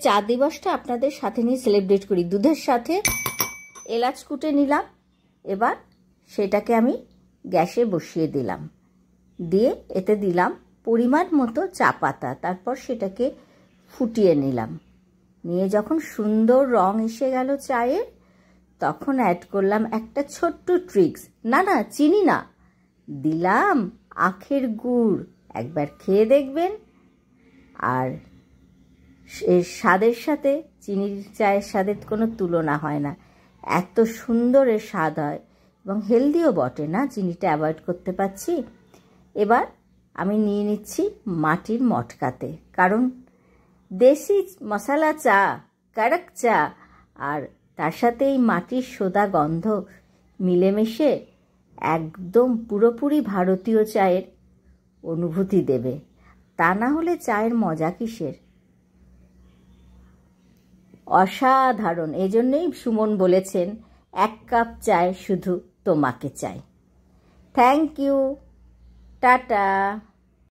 চা দিবসটা আপনাদের সাথে নিয়ে সেলিব্রেট করি। দুধের সাথে এলাচ কুটে নিলাম, এবার সেটাকে আমি গ্যাসে বসিয়ে দিলাম, দিয়ে এতে দিলাম পরিমাণ মতো চা পাতা, তারপর সেটাকে ফুটিয়ে নিলাম। নিয়ে যখন সুন্দর রং এসে গেল চায়ের, তখন অ্যাড করলাম একটা ছোট্ট ট্রিক্স, না চিনি না, দিলাম আখের গুড়। একবার খেয়ে দেখবেন, আর এর স্বাদের সাথে চিনির চায়ের স্বাদের কোনো তুলনা হয় না। এত সুন্দর এর স্বাদ হয় এবং হেলদিও বটে, না চিনিটা অ্যাভয়েড করতে পারছি। এবার আমি নিয়ে নিচ্ছি মাটির মটকাতে, কারণ দেশি মশলা চা, কড়ক চা, আর তার সাথে এই মাটির সোদা গন্ধ মিলেমিশে একদম পুরোপুরি ভারতীয় চায়ের অনুভূতি দেবে। তা না হলে চায়ের মজা কিসের? অসাধারণ। এজন্যই সুমন বলেছেন, 1 কাপ চায় শুধু তোমাকে চাই। Thank you, tata.